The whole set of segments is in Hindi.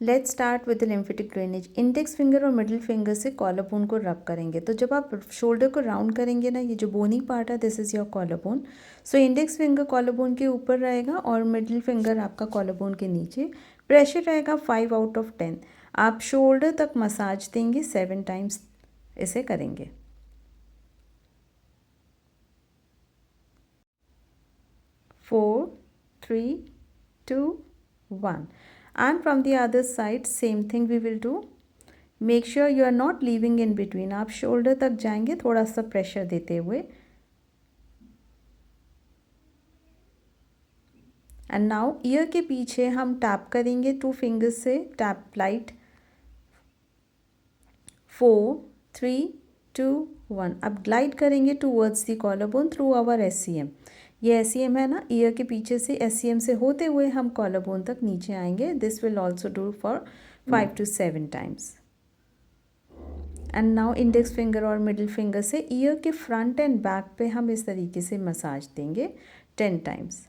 Let's start with the lymphatic drainage. Index finger और मिडिल फिंगर से कॉलर बोन को रब करेंगे। तो जब आप शोल्डर को राउंड करेंगे ना, ये जो बोनी पार्ट है this is your collar bone. So index finger collar bone के ऊपर रहेगा और मिडिल फिंगर आपका कॉलर बोन के नीचे। प्रेशर रहेगा 5/10। आप शोल्डर तक मसाज देंगे 7 टाइम्स इसे करेंगे। Four, 3, 2, 1 and from the other side same thing we will do. Make sure you are not leaving in between. आप शोल्डर तक जाएंगे थोड़ा सा प्रेशर देते हुए। एंड नाउ ईयर के पीछे हम टैप करेंगे 2 फिंगर्स से, टैप लाइट। 4, 3, 2, 1। अब ग्लाइड करेंगे towards the collar bone through our SCM। ये SCM है ना, ईयर के पीछे से SCM से होते हुए हम कॉलर बोन तक नीचे आएंगे। This will also do for 5 to 7 times. And now index finger और मिडिल फिंगर से ईयर के फ्रंट एंड बैक पे हम इस तरीके से मसाज देंगे 10 टाइम्स।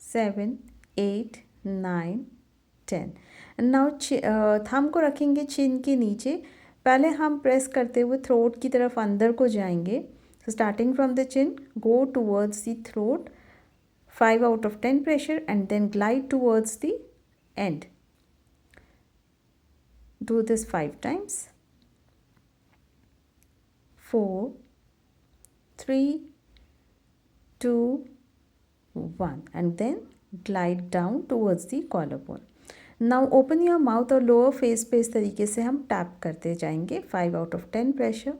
7, 8, 9, 10। नाउ थंब को रखेंगे चिन के नीचे। पहले हम प्रेस करते हुए थ्रोट की तरफ अंदर को जाएंगे। So starting from the chin go towards the throat, 5/10 pressure and then glide towards the end. Do this 5 times. 4, 3, 2, 1 and then glide down towards the collarbone. Now open your mouth और lower face पे इस तरीके से हम टैप करते जाएंगे 5/10 प्रेशर।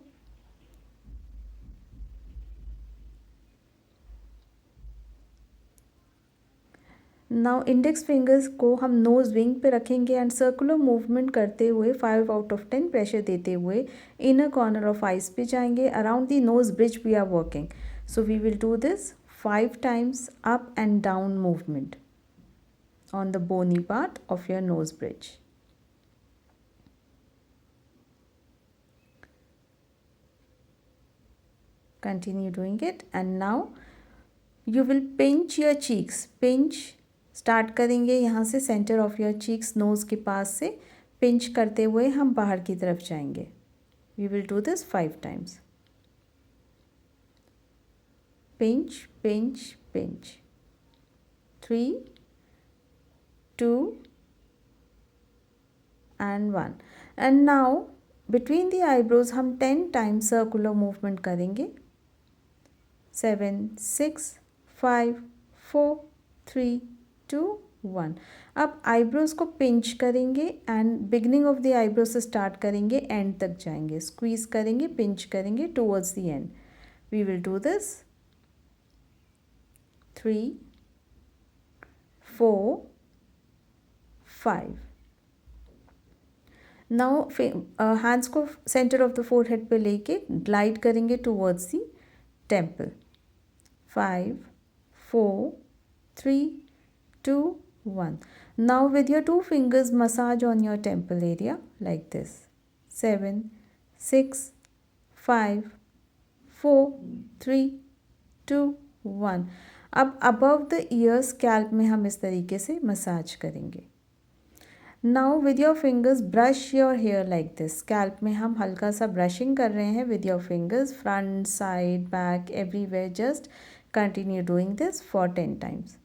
नाउ इंडेक्स फिंगर्स को हम नोज़ विंग पे रखेंगे एंड सर्कुलर मूवमेंट करते हुए 5/10 प्रेशर देते हुए इनर कॉर्नर ऑफ आइज पे जाएंगे। Around the nose bridge we are working, so we will do this 5 times up and down movement on the bony part of your nose bridge. Continue doing it and now you will pinch your cheeks. Pinch start करेंगे यहाँ से centre of your cheeks, nose के पास से पिंच करते हुए हम बाहर की तरफ जाएंगे। We will do this 5 times. Pinch pinch pinch. 3, 2 and 1 and now between the eyebrows हम 10 टाइम्स सर्कुलर मूवमेंट करेंगे। 7, 6, 5, 4, 3, 2, 1। अब आईब्रोज को पिंच करेंगे and beginning of the eyebrow से स्टार्ट करेंगे, एंड तक जाएंगे, स्क्वीज करेंगे, पिंच करेंगे towards the end. We will do this 3, 4, 5। Now hands को सेंटर ऑफ द फोरहेड पे लेके ग्लाइड करेंगे towards the temple. 5, 4, 3, 2, 1। Now with your 2 fingers massage on your temple area like this. 7, 6, 5, 4, 3, 2, 1। अब above the ear scalp में हम इस तरीके से मसाज करेंगे। Now with your fingers brush your hair like this. Scalp में हम हल्का सा brushing कर रहे हैं with your fingers, front, side, back, everywhere. Just continue doing this for 10 times.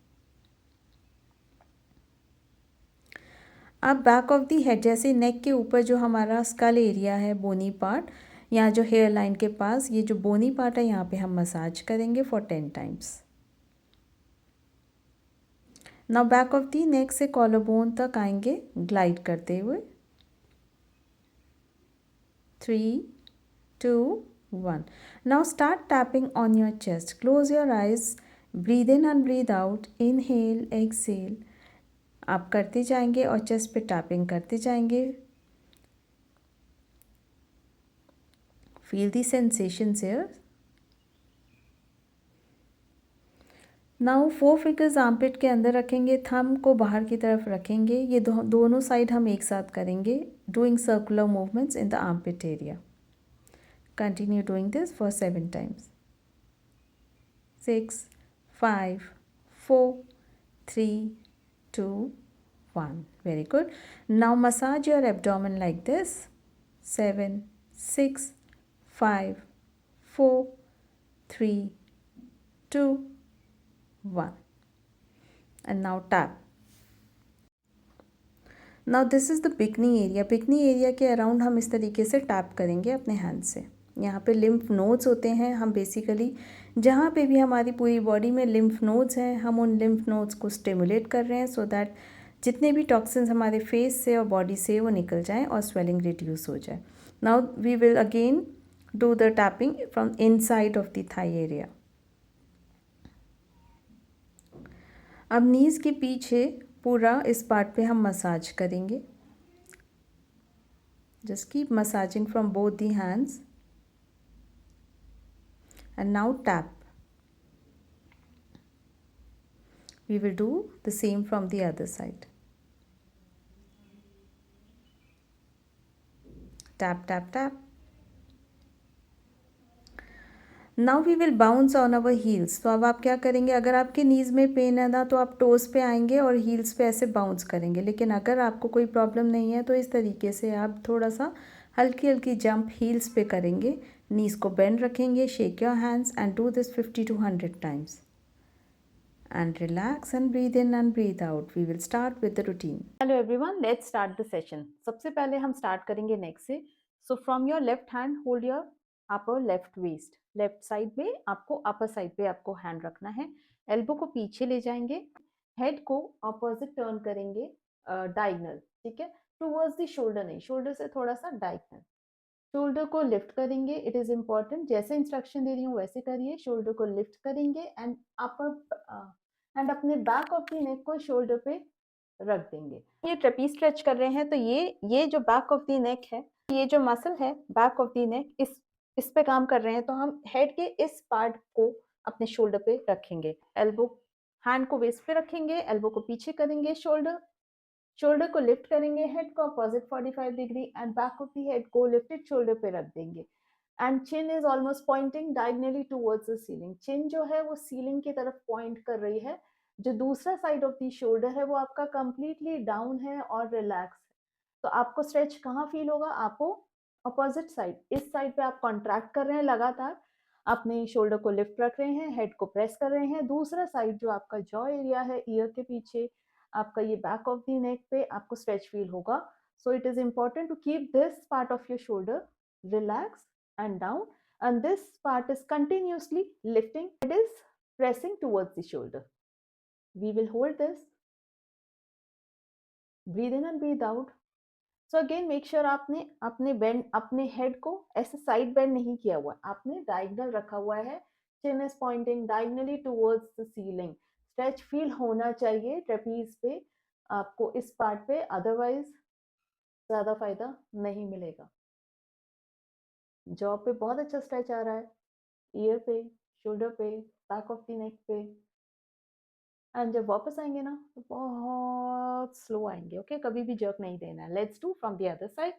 अब बैक ऑफ दी हेड, जैसे नेक के ऊपर जो हमारा स्कल एरिया है, बोनी पार्ट, यहाँ जो हेयर लाइन के पास ये जो बोनी पार्ट है यहाँ पे हम मसाज करेंगे for 10 times. Now back of the neck से कॉलर बोन तक आएंगे ग्लाइड करते हुए। 3, 2, 1। Now start tapping on your chest. Close your eyes, breathe in and breathe out, inhale exhale. आप करते जाएंगे और चेस्ट पे टैपिंग करते जाएंगे। Feel the sensations here. Now 4 fingers armpit के अंदर रखेंगे, थंब को बाहर की तरफ रखेंगे। ये दोनों साइड हम एक साथ करेंगे, doing circular movements in the armpit area. Continue doing this for 7 times. 6, 5, 4, 3, 2, 1. Very good. Now massage your abdomen like this. 7, 6, 5, 4, 3, 2, 1. And now tap. Now this is the पिकनी एरिया. पिकनी एरिया के अराउंड हम इस तरीके से टैप करेंगे अपने हैंड से. यहाँ पे लिम्फ नोड्स होते हैं. हम बेसिकली जहाँ पे भी हमारी पूरी बॉडी में लिम्फ नोड्स हैं, हम उन लिम्फ नोड्स को स्टिमुलेट कर रहे हैं सो दैट जितने भी टॉक्सिन्स हमारे फेस से और बॉडी से वो निकल जाएं और स्वेलिंग रिड्यूस हो जाए. Now we will again do the tapping from inside of the thigh area. अब नीज़ के पीछे पूरा इस पार्ट पे हम मसाज करेंगे. Just keep massaging from both the hands and now tap. We will do the same from the other side. Tap, tap, tap. Now we will bounce on our heels. तो अब आप क्या करेंगे, अगर आपके नीज़ में पेन है ना तो आप टोज़ पे आएंगे और हील्स पे ऐसे बाउंस करेंगे. लेकिन अगर आपको कोई प्रॉब्लम नहीं है तो इस तरीके से आप थोड़ा सा हल्की हल्की जंप हील्स पे करेंगे. नीज़ को बेंड रखेंगे. Shake your hands and do this 50 to 100 times. And relax and breathe in and breathe out. We will start with the routine. Hello everyone, let's start the session. सबसे पहले हम start करेंगे neck से. So from your left hand, hold your upper left waist. Left side में आपको upper side पे आपको hand रखना है. Elbow को पीछे ले जाएंगे. Head को opposite turn करेंगे diagonal. ठीक है, towards the shoulder नहीं, shoulder से थोड़ा सा diagonal. शोल्डर को लिफ्ट करेंगे. इट इज इम्पॉर्टेंट, जैसे इंस्ट्रक्शन दे रही हूँ वैसे करिए. शोल्डर को लिफ्ट करेंगे एंड अपर एंड अपने बैक ऑफ द नेक को शोल्डर पे रख देंगे. ये ट्रेपीज स्ट्रेच कर रहे हैं तो ये जो बैक ऑफ द नेक है, ये जो मसल है बैक ऑफ द नेक, इस पे काम कर रहे हैं. तो हम हेड के इस पार्ट को अपने शोल्डर पे रखेंगे. एल्बो हैंड को वेस्ट पे रखेंगे, एल्बो को पीछे करेंगे, शोल्डर को लिफ्ट करेंगे, हेड को opposite 45 degree and back of the head को लिफ्टेड शोल्डर पे रख देंगे. And chin is almost pointing diagonally towards the ceiling. Chin जो है वो सीलिंग की तरफ पॉइंट कर रही है. जो दूसरा साइड ऑफ द शोल्डर है वो आपका कंप्लीटली डाउन है और रिलैक्स है. तो आपको स्ट्रेच कहाँ फील होगा? आपको अपोजिट साइड, इस साइड पे आप कॉन्ट्रैक्ट कर रहे हैं लगातार, अपने शोल्डर को लिफ्ट रख रहे हैं, हेड को प्रेस कर रहे हैं. दूसरा साइड जो आपका जॉ एरिया है, ईयर के पीछे, आपका ये बैक ऑफ द नेक पे आपको स्ट्रेच फील होगा. So it is important to keep this part of your shoulder relax and down, and this part is continuously lifting. It is pressing towards the shoulder. We will hold this. Breathe in and breathe out. So again make sure आपने अपने बेंड, अपने हेड को ऐसे साइड बेंड नहीं किया हुआ, आपने डायगनल रखा हुआ है. Chin is pointing diagonally towards the ceiling. Stretch feel होना चाहिए ट्रेपीज पे आपको इस पार्ट पे, अदरवाइज ज्यादा फायदा नहीं मिलेगा. जॉ पे बहुत अच्छा स्ट्रेच आ रहा है, ईयर पे, शोल्डर पे, बैक ऑफ द नेक पे. एंड जब वापस आएंगे ना तो बहुत स्लो आएंगे. ओके, कभी भी जर्क नहीं देना है. Let's do from the other side.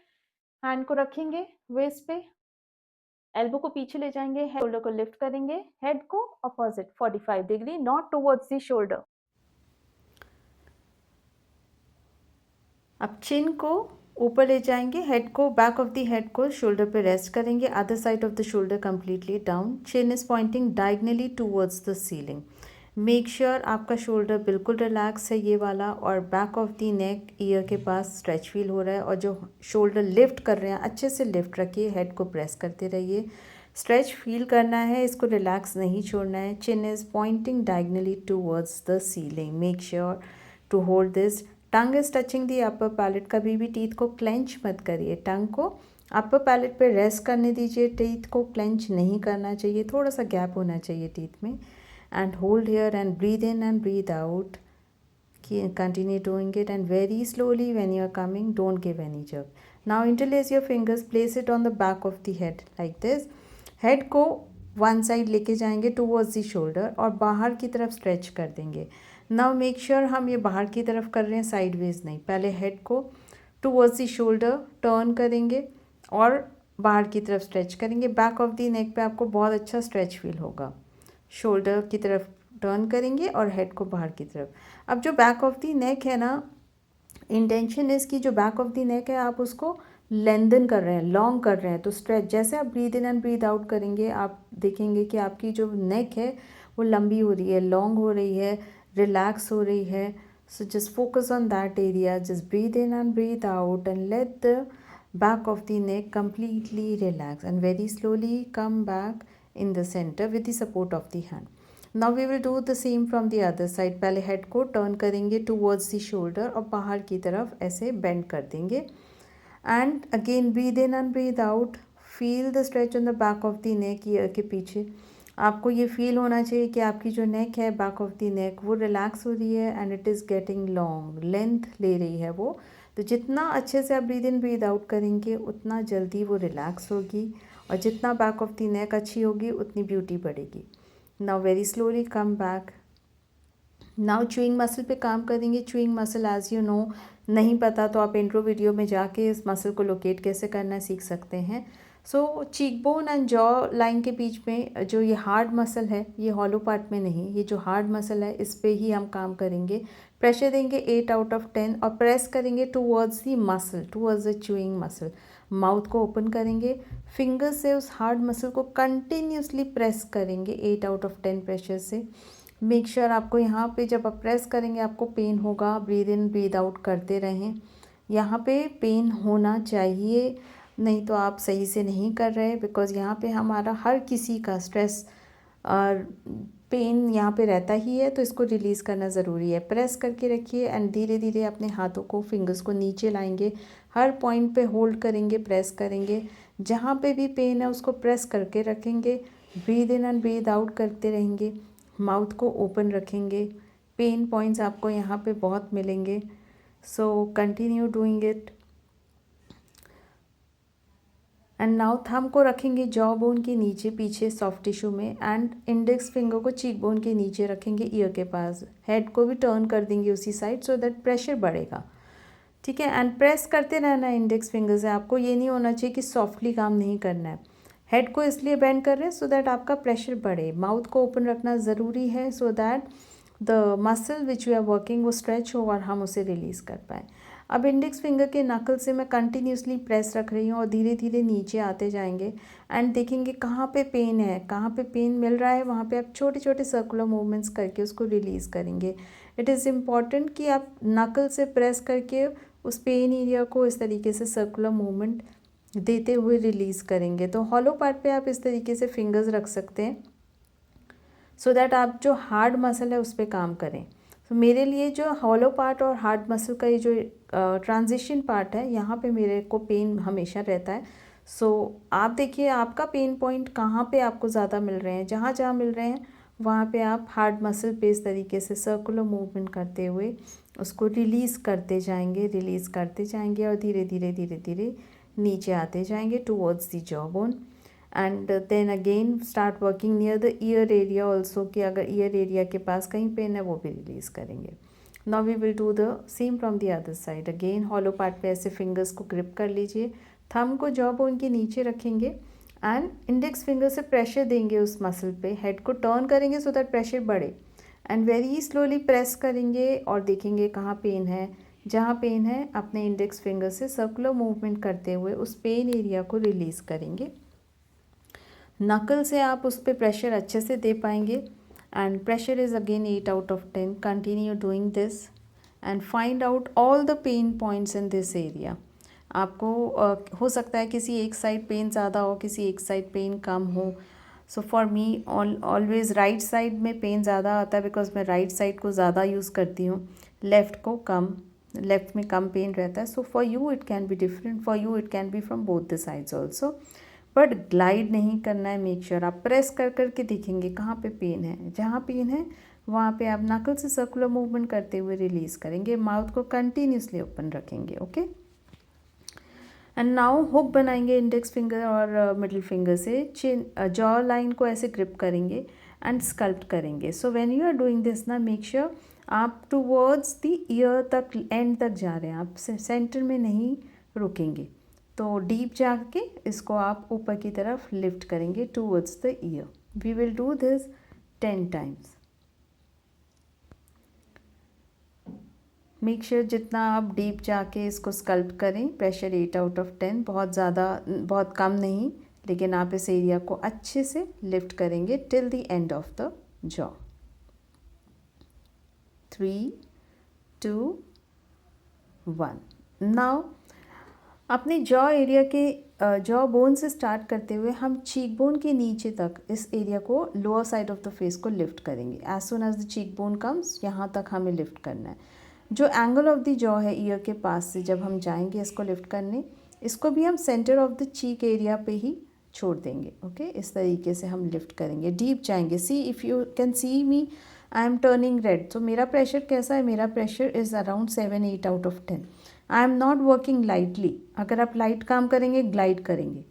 Hand को रखेंगे वेस्ट पे, एल्बो को पीछे ले जाएंगे, शोल्डर को लिफ्ट करेंगे, हेड को opposite 45 degree, not towards the shoulder. अब चिन को ऊपर ले जाएंगे, हेड को, बैक ऑफ द हेड को शोल्डर पे रेस्ट करेंगे, other side of the shoulder completely down. Chin is pointing diagonally towards the ceiling. Make sure आपका शोल्डर बिल्कुल रिलैक्स है ये वाला, और back of the neck year के पास स्ट्रेच फील हो रहा है. और जो शोल्डर लिफ्ट कर रहे हैं अच्छे से लिफ्ट रखिए, हेड को प्रेस करते रहिए. स्ट्रेच फील करना है, इसको रिलैक्स नहीं छोड़ना है. Chin is pointing diagonally towards the ceiling. Make sure to hold this. Tongue is touching the upper palate. कभी भी टीथ को क्लेंच मत करिए. टंग को अपर पैलेट पे रेस्ट करने दीजिए. टीथ को क्लेंच नहीं करना चाहिए, थोड़ा सा गैप होना चाहिए टीथ में. And hold here and breathe in and breathe out. Continue doing it and very slowly when you are coming, don't give any jerk. Now interlace your fingers, place it on the back of the head like this. Head को वन साइड लेके जाएंगे टुवर्ड्स द शोल्डर और बाहर की तरफ स्ट्रेच कर देंगे. नाउ मेक श्योर हम ये बाहर की तरफ कर रहे हैं, साइडवेज नहीं. पहले हेड को टुवर्ड्स द शोल्डर टर्न करेंगे और बाहर की तरफ स्ट्रेच करेंगे. बैक ऑफ द नेक पे आपको बहुत अच्छा स्ट्रेच फील होगा. शोल्डर की तरफ टर्न करेंगे और हेड को बाहर की तरफ। अब जो बैक ऑफ द नेक है ना, इंटेंशन इसकी जो बैक ऑफ द नेक है आप उसको लेंथन कर रहे हैं, लॉन्ग कर रहे हैं। तो स्ट्रेच, जैसे आप breathe in and breathe out करेंगे आप देखेंगे कि आपकी जो नेक है वो लंबी हो रही है, लॉन्ग हो रही है, रिलैक्स हो रही है। So just focus on that area, just breathe in and breathe out and let the back of the neck completely relax and very slowly come back in the center with the support of the hand. Now we will do the same from the other side. पहले हेड को टर्न करेंगे towards the shoulder और बाहर की तरफ ऐसे बेंड कर देंगे and again breathe in and breathe out. Feel the stretch on the back of the neck, year के पीछे। आपको ये फील होना चाहिए कि आपकी जो नेक है, बैक ऑफ द नेक, वो रिलैक्स हो रही है and it is getting long, length ले रही है वो। तो जितना अच्छे से आप ब्रीद इन ब्रीद आउट करेंगे उतना जल्दी वो रिलैक्स होगी और जितना बैक ऑफ द नेक अच्छी होगी उतनी ब्यूटी बढ़ेगी। Now very slowly come back. Now chewing muscle पे काम करेंगे। Chewing muscle as you know, नहीं पता तो आप इंट्रो वीडियो में जाके इस मसल को लोकेट कैसे करना है सीख सकते हैं। So cheek bone and jaw line के बीच में जो ये हार्ड मसल है, ये हॉलो पार्ट में नहीं, ये जो हार्ड मसल है इस पे ही हम काम करेंगे। प्रेशर देंगे 8 आउट ऑफ 10 और प्रेस करेंगे towards the muscle, towards the chewing muscle. Mouth को ओपन करेंगे, फिंगर से उस हार्ड मसल को कंटिन्यूसली प्रेस करेंगे 8 आउट ऑफ 10 प्रेशर से। मेक श्योर आपको यहाँ पे जब आप प्रेस करेंगे आपको पेन होगा, ब्रीद इन ब्रीद आउट करते रहें। यहाँ पे पेन होना चाहिए, नहीं तो आप सही से नहीं कर रहे, बिकॉज़ यहाँ पे हमारा हर किसी का स्ट्रेस और पेन यहाँ पे रहता ही है, तो इसको रिलीज़ करना ज़रूरी है। प्रेस करके रखिए एंड धीरे धीरे अपने हाथों को, फिंगर्स को नीचे लाएंगे, हर पॉइंट पे होल्ड करेंगे, प्रेस करेंगे। जहाँ पे भी पेन है उसको प्रेस करके रखेंगे, breathe in and breathe out करते रहेंगे, माउथ को ओपन रखेंगे। पेन पॉइंट्स आपको यहाँ पे बहुत मिलेंगे, so continue doing it. And now thumb को रखेंगे जॉ बोन के नीचे पीछे सॉफ्ट टिश्यू में एंड इंडेक्स फिंगर को चीक बोन के नीचे रखेंगे ईयर के पास। हेड को भी टर्न कर देंगे उसी साइड सो दैट प्रेशर बढ़ेगा, ठीक है। एंड प्रेस करते रहना है इंडेक्स फिंगर से। आपको ये नहीं होना चाहिए कि सॉफ्टली काम नहीं करना है। हेड को इसलिए बेंड कर रहे हैं सो दैट आपका प्रेशर बढ़े। माउथ को ओपन रखना ज़रूरी है so that the muscle which we are working वो स्ट्रेच हो और हम उसे रिलीज़ कर पाएँ। अब इंडेक्स फिंगर के नकल से मैं कंटिन्यूसली प्रेस रख रही हूँ और धीरे धीरे नीचे आते जाएंगे एंड देखेंगे कहाँ पे पेन है, कहाँ पे पेन मिल रहा है, वहाँ पे आप छोटे छोटे सर्कुलर मूवमेंट्स करके उसको रिलीज़ करेंगे। इट इज़ इम्पॉर्टेंट कि आप नकल से प्रेस करके उस पेन एरिया को इस तरीके से सर्कुलर मूवमेंट देते हुए रिलीज़ करेंगे। तो हॉलो पार्ट पे आप इस तरीके से फिंगर्स रख सकते हैं सो दैट आप जो हार्ड मसल है उस पर काम करें। तो मेरे लिए जो हॉलो पार्ट और हार्ड मसल का ये जो ट्रांजिशन पार्ट है, यहाँ पे मेरे को पेन हमेशा रहता है। सो आप देखिए आपका पेन पॉइंट कहाँ पे आपको ज़्यादा मिल रहे हैं, जहाँ जहाँ मिल रहे हैं वहाँ पे आप हार्ड मसल पे इस तरीके से सर्कुलर मूवमेंट करते हुए उसको रिलीज़ करते जाएंगे और धीरे धीरे धीरे धीरे नीचे आते जाएंगे towards the jaw bone and then again start working near the ear area also, कि अगर ईयर एरिया के पास कहीं पेन है वो भी रिलीज़ करेंगे। Now we will do the same from the other side. Again hollow part पे ऐसे फिंगर्स को ग्रिप कर लीजिए, थंब को जॉ बोन के नीचे रखेंगे एंड इंडेक्स फिंगर से प्रेशर देंगे उस मसल पे। हेड को टर्न करेंगे सो दैट प्रेशर बढ़े एंड वेरी स्लोली प्रेस करेंगे और देखेंगे कहाँ पेन है। जहाँ पेन है अपने इंडेक्स फिंगर से सर्कुलर मूवमेंट करते हुए उस पेन एरिया को रिलीज़ करेंगे। नकल से आप उस पर प्रेशर अच्छे से दे पाएंगे and pressure is again 8 out of 10। Continue doing this and find out all the pen points in this area. आपको हो सकता है किसी एक साइड पेन ज़्यादा हो, किसी एक साइड पेन कम हो। So for me always right side में पेन ज़्यादा आता है बिकॉज मैं राइट साइड को ज़्यादा यूज़ करती हूँ, लेफ़्ट को कम, लेफ़्ट में कम पेन रहता है। So for you it can be different, for you it can be from both the sides also, but glide नहीं करना है। मेक श्योर आप प्रेस कर करके देखेंगे कहाँ पे पेन है, जहाँ पेन है वहाँ पे आप नकल से सर्कुलर मूवमेंट करते हुए रिलीज़ करेंगे, माउथ को कंटिन्यूसली ओपन रखेंगे, ओके। एंड नाउ हुक बनाएंगे इंडेक्स फिंगर और मिडिल फिंगर से, चिन जॉ लाइन को ऐसे ग्रिप करेंगे एंड स्कल्प्ट करेंगे। So when you are doing this ना, मेक श्योर आप टूवर्ड्स द ईयर तक, एंड तक जा रहे हैं, आप सेंटर में नहीं रुकेंगे। तो डीप जाके इसको आप ऊपर की तरफ लिफ्ट करेंगे towards the ear. We will do this 10 times. Make sure जितना आप डीप जाके इसको स्कल्प्ट करें, प्रेशर 8 आउट ऑफ 10, बहुत ज़्यादा बहुत कम नहीं, लेकिन आप इस एरिया को अच्छे से लिफ्ट करेंगे till the end of the jaw. 3, 2, 1। Now अपने जॉ एरिया के जॉ बोन से स्टार्ट करते हुए हम चीक बोन के नीचे तक इस एरिया को lower side of the face को लिफ्ट करेंगे। As soon as the cheek bone comes, यहाँ तक हमें लिफ्ट करना है। जो एंगल ऑफ द जॉ है ईयर के पास से जब हम जाएंगे इसको लिफ्ट करने, इसको भी हम centre of the cheek area पे ही छोड़ देंगे। ओके, इस तरीके से हम लिफ्ट करेंगे, डीप जाएंगे। सी if you can see me, I am turning red. तो मेरा प्रेशर कैसा है? मेरा pressure is around 7-8 out of 10। I am not working lightly. अगर आप लाइट काम करेंगे, ग्लाइड करेंगे,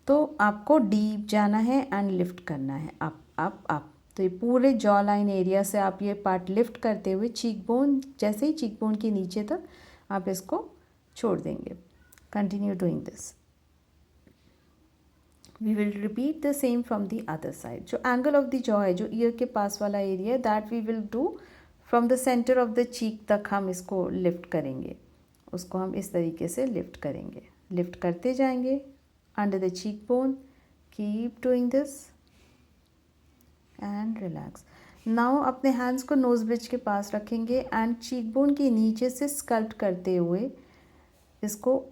तो आपको डीप जाना है एंड लिफ्ट करना है अप अप अप। तो ये पूरे जॉ लाइन एरिया से आप ये पार्ट लिफ्ट करते हुए चीक बोन, जैसे ही चीक बोन के नीचे तक आप इसको छोड़ देंगे। Continue doing this. We will repeat the same from the other side. जो एंगल ऑफ द जॉ है, जो ईयर के पास वाला एरिया है, that we will do from the centre of the cheek तक हम इसको लिफ्ट करेंगे। उसको हम इस तरीके से लिफ्ट करेंगे, लिफ्ट करते जाएंगे under the cheek bone. Keep doing this and relax. Now अपने हैंड्स को नोज ब्रिज के पास रखेंगे एंड चीक बोन के नीचे से स्कल्प्ट करते हुए इसको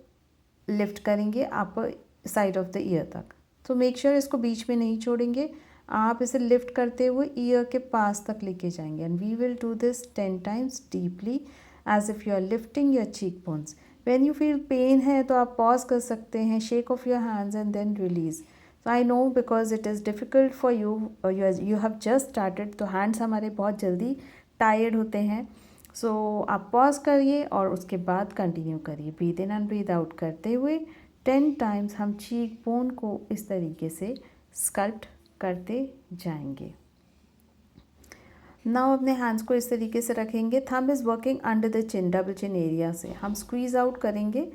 लिफ्ट करेंगे upper side of the ear तक। तो मेक श्योर इसको बीच में नहीं छोड़ेंगे, आप इसे लिफ्ट करते हुए ईयर के पास तक लेके जाएंगे। And we will do this 10 times deeply as if you are lifting your cheek bones. When you feel pain है तो आप पॉज कर सकते हैं, shake off your hands and then release. So I know because it is difficult for you, you have just started, तो हैंड्स हमारे बहुत जल्दी टायर्ड होते हैं। सो आप पॉज करिए और उसके बाद कंटिन्यू करिए। Breathe in and breathe out करते हुए 10 टाइम्स हम चीक बोन को इस तरीके से स्कल्प्ट करते जाएंगे। नाउ अपने हैंड्स को इस तरीके से रखेंगे। Thumb is working under the chin, double chin area से हम स्क्वीज़ आउट करेंगे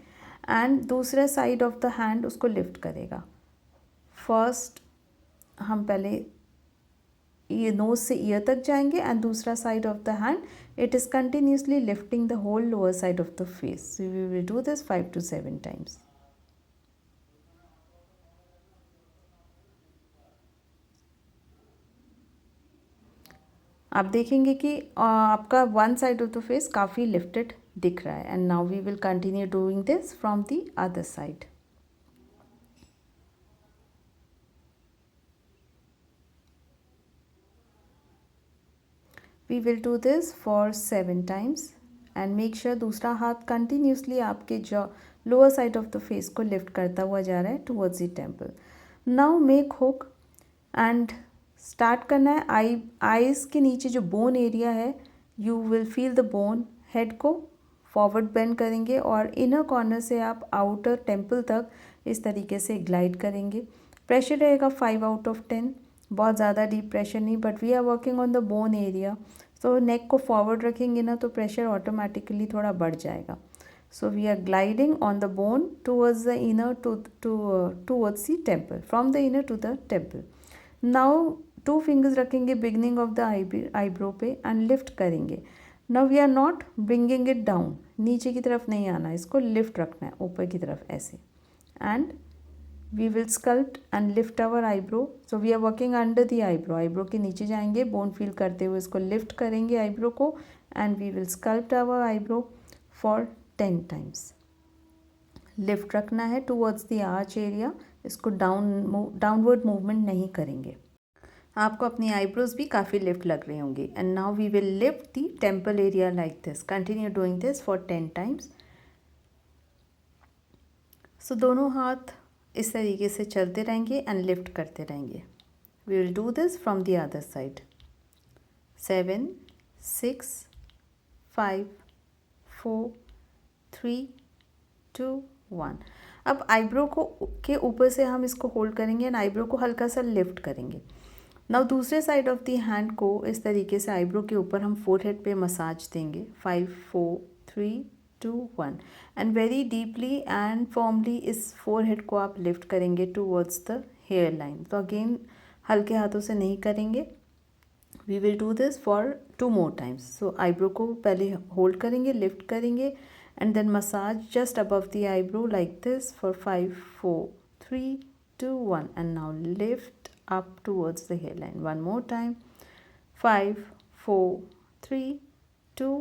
एंड दूसरे साइड ऑफ द हैंड उसको लिफ्ट करेगा। फर्स्ट हम पहले ये नोज से ईयर तक जाएंगे एंड दूसरा side of the hand it is continuously lifting the whole lower side of the face. We will do this 5 to 7 times. आप देखेंगे कि आपका one side of the face काफ़ी लिफ्टेड दिख रहा है। And now we will continue doing this from the other side. We will do this for 7 times and make sure दूसरा हाथ continuously आपके jaw lower side of the face को लिफ्ट करता हुआ जा रहा है towards the temple. Now make hook and start करना है आईज के नीचे जो बोन एरिया है, you will feel the bone. Head को फॉरवर्ड बेंड करेंगे और इनर कॉर्नर से आप आउटर टेम्पल तक इस तरीके से ग्लाइड करेंगे। प्रेशर रहेगा 5 आउट ऑफ 10, बहुत ज़्यादा डीप प्रेशर नहीं, but we are working on the bone area. तो नेक को फॉरवर्ड रखेंगे ना तो प्रेशर ऑटोमेटिकली थोड़ा बढ़ जाएगा। So we are gliding on the bone towards the inner towards the temple, from the inner to the temple. Now 2 fingers रखेंगे बिगनिंग ऑफ द आईब्रो पे एंड लिफ्ट करेंगे। Now we are not bringing it down, नीचे की तरफ नहीं आना, इसको लिफ्ट रखना है ऊपर की तरफ ऐसे। And we will sculpt and lift our eyebrow. So we are working under the eyebrow, eyebrow के नीचे जाएंगे, बोन फील करते हुए इसको लिफ्ट करेंगे आईब्रो को and we will sculpt our eyebrow for 10 times. Lift रखना है टूवर्ड्स द आर्च एरिया, इसको डाउनवर्ड मूवमेंट नहीं करेंगे। आपको अपनी आईब्रोज भी काफ़ी लिफ्ट लग रही होंगी। And now we will lift the temple area like this. Continue doing this for 10 times. So दोनों हाथ इस तरीके से चलते रहेंगे एंड लिफ्ट करते रहेंगे। We will do this from the other side. 7, 6, 5, 4, 3, 2, 1। अब आईब्रो को के ऊपर से हम इसको होल्ड करेंगे एंड आईब्रो को हल्का सा लिफ्ट करेंगे। नाउ दूसरे साइड ऑफ द हैंड को इस तरीके से आईब्रो के ऊपर हम फोरहेड पे मसाज देंगे। 5, 4, 3, 2, 1 and very deeply and formally इस फोरहेड को आप लिफ्ट करेंगे टूवर्ड्स द हेयर लाइन। तो अगेन हल्के हाथों से नहीं करेंगे, we will do this for 2 more times. So eyebrow को पहले होल्ड करेंगे, लिफ्ट करेंगे and then massage just above the eyebrow like this for 5 4 3 2 1 and now lift up towards the hairline. One more time. 5 4 3 2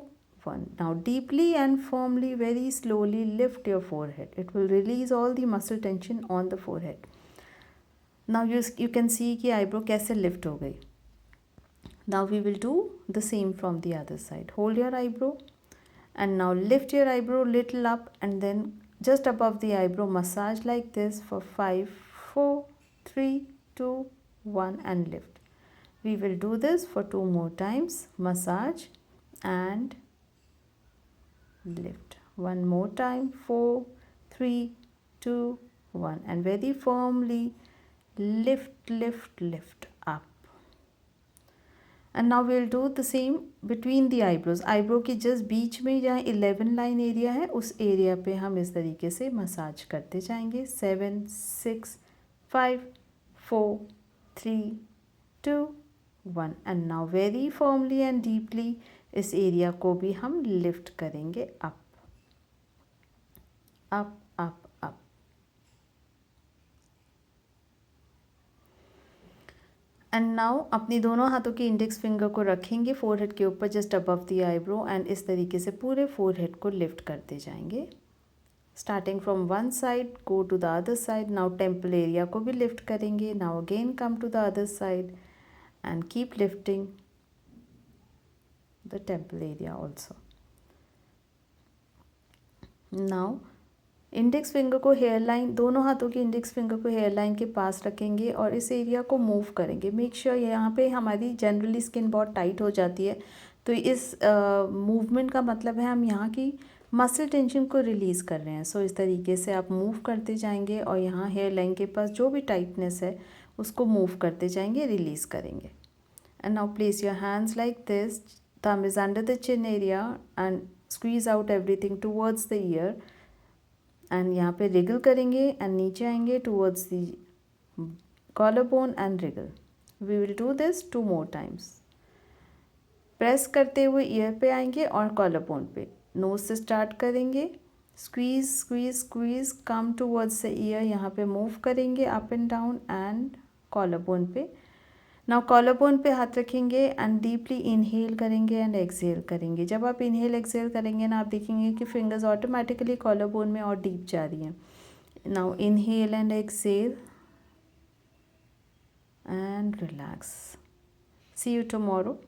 1. Now deeply and firmly, very slowly lift your forehead. It will release all the muscle tension on the forehead. Now you can see कि eyebrow कैसे lift हो गई. Now we will do the same from the other side. Hold your eyebrow and now lift your eyebrow little up and then just above the eyebrow massage like this for 5 4 3 2 1 and lift. We will do this for 2 more times. Massage and lift. One more time. 4 3 2 1 and very firmly lift lift lift up. And now we'll do the same between the eyebrows. Eyebrow के जस्ट बीच में जहाँ 11 लाइन एरिया है उस एरिया पे हम इस तरीके से मसाज करते जाएंगे. 7 6 5 4 3 2 1 and now very firmly and deeply इस एरिया को भी हम लिफ्ट करेंगे up up up up. And now अपनी दोनों हाथों की इंडेक्स फिंगर को रखेंगे फोरहेड के ऊपर just above the eyebrow and इस तरीके से पूरे फोरहेड को लिफ्ट करते जाएंगे. Starting from one side go to the other side. Now temple area को भी लिफ्ट करेंगे. Now again come to the other side and keep lifting the temple area also. Now index finger को हेयर लाइन, दोनों हाथों की इंडेक्स फिंगर को हेयर लाइन के पास रखेंगे और इस एरिया को मूव करेंगे. मेक श्योर यहाँ पे हमारी जनरली स्किन बहुत टाइट हो जाती है तो इस मूवमेंट का मतलब है हम यहाँ की मसल टेंशन को रिलीज़ कर रहे हैं. सो इस तरीके से आप मूव करते जाएंगे और यहाँ हेयर लाइन के पास जो भी टाइटनेस है उसको मूव करते जाएंगे, रिलीज़ करेंगे. And now place your hands like this. Thumb is under the chin area and squeeze out everything towards the ear and यहाँ पे रिगल करेंगे एंड नीचे आएंगे towards the collar bone and wriggle. We will do this 2 more times. Press करते हुए ईयर पे आएंगे और कॉलर बोन पे. नोज से स्टार्ट करेंगे. Squeeze squeeze squeeze come towards the ear. यहाँ पे मूव करेंगे up and down and collar bone पे. नाउ कॉलर बोन पे हाथ रखेंगे एंड डीपली इनहेल करेंगे एंड एक्सहेल करेंगे. जब आप इनहेल एक्सहेल करेंगे ना आप देखेंगे कि फिंगर्स ऑटोमेटिकली कॉलर बोन में और डीप जा रही हैं. Now inhale and exhale and relax. See you tomorrow.